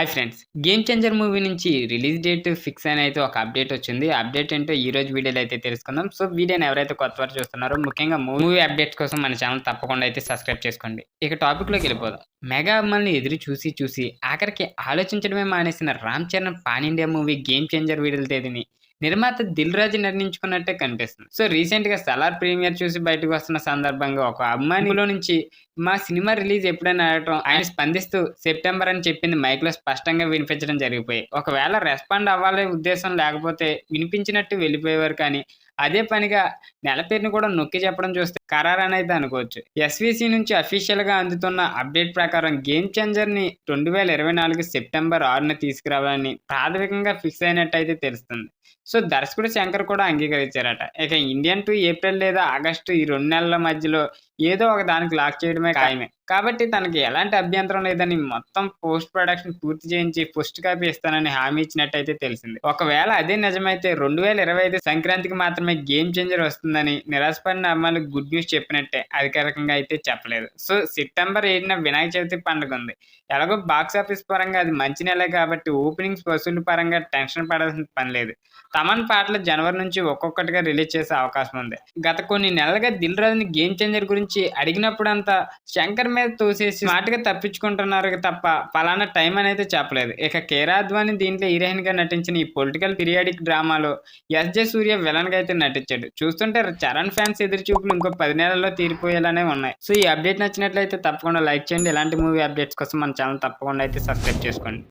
Hi friends! 'Game changer' movie నుంచి release date fix అని అయితే ఒక అప్డేట్ వచ్చింది. ఆ అప్డేట్ ఏంటో ఈ రోజు వీడియోలో అయితే తెలుసుకుందాం. సో, వీడియోని ఎవరైతే కొత్తవారు చూస్తున్నారో ముఖ్యంగా మూవీ అప్డేట్స్ కోసం మన ఛానల్ తప్పకుండా అయితే సబ్స్క్రైబ్ చేసుకోండి. ఇక టాపిక్‌లోకి వెళ్ళిపోదాం. మెగా అభిమానులు ఎదురు చూసి ఆఖరికి ఆలోచించడమే మానేసిన 'Ram Charan' pan India movie 'game changer' విడుదల తేదీని నిర్మాత దిల్ రాజు నిర్ణయించుకున్నట్టే కనిపిస్తుంది. సో, రీసెంట్‌గా 'సలార్' ప్రీమియర్ చూసి బయటకు వస్తున్న సందర్భంగా ఒక అభిమానిలో నుంచి మా సినిమా రిలీజ్ ఎప్పుడని అడగటం, ఆయన స్పందిస్తూ సెప్టెంబర్ అని చెప్పింది మైక్‌లో స్పష్టంగా వినిపించడం జరిగిపోయాయి. ఒకవేళ రెస్పాండ్ అవ్వాలనే ఉద్దేశం లేకపోతే వినిపించినట్టు వెళ్ళిపోయేవారు కానీ, అదే పనిగా నెల పేరుని కూడా నొక్కి చెప్పడం చూస్తే ఖరారనైతే అనుకోవచ్చు. ఎస్‌వీసీ నుంచి అఫీషియల్‌గా అందుతున్న అప్డేట్ ప్రకారం 'గేమ్ చేంజర్‌ని 2024 సెప్టెంబర్ 6న తీసుకురావాలని ప్రాథమికంగా ఫిక్స్ అయినట్టయితే తెలుస్తుంది. సో, దర్శకుడు శంకర్ కూడా అంగీకరించారట. ఇక ఇండియన్ టు ఏప్రిల్ లేదా ఆగస్టు ఈ 2 నెలల మధ్యలో ఏదో ఒక దానికి లాక్ చేయడమే ఖాయమే. కాబట్టి తనకి ఎలాంటి అభ్యంతరం లేదని మొత్తం పోస్ట్ ప్రొడక్షన్ పూర్తి చేయించి ఫస్ట్ కాపీ ఇస్తానని హామీ ఇచ్చినట్టయితే తెలిసింది. ఒకవేళ అదే నిజమైతే 2025 సంక్రాంతికి మాత్రమే 'గేమ్ చేంజర్' వస్తుందని నిరాశపడిన అభిమానులకు గుడ్ న్యూస్ చెప్పినట్టే. అధికారికంగా అయితే చెప్పలేదు. సో, సెప్టెంబర్ 7న వినాయక చవితి పండుగ ఉంది. ఎలాగో బాక్సాఫీస్ పరంగా అది మంచి నెలే కాబట్టి ఓపెనింగ్స్ వసూలు పరంగా టెన్షన్ పడాల్సిన పని లేదు. తమన్ పాటలు జనవరి నుంచి ఒక్కొక్కటిగా రిలీజ్ చేసే అవకాశం ఉంది. గత కొన్ని నెలలుగా దిల్ రాజుని 'గేమ్ చేంజర్' గురించి అడిగినప్పుడంతా శంకర్ మీద తోసేసి స్మార్ట్‌గా తప్పించుకుంటున్నారు తప్ప పలానా టైం అనైతే చెప్పలేదు. ఇక కియారా అద్వానీ దీంట్లో హీరోయిన్‌గా నటించిన ఈ పొలిటికల్ పీరియాడిక్ డ్రామాలో ఎస్.జె. సూర్య విలన్‌గా అయితే నటించాడు. చూస్తుంటే చరణ్ ఫ్యాన్స్ ఎదురుచూపులు ఇంకో 10 నెలల్లో తీరిపోయేలానే ఉన్నాయి. సో, ఈ అప్డేట్ నచ్చినట్లయితే తప్పకుండా లైక్ చేయండి. ఇలాంటి మూవీ అప్డేట్స్ కోసం మన ఛానల్ తప్పకుండా అయితే సబ్స్క్రైబ్ చేసుకోండి.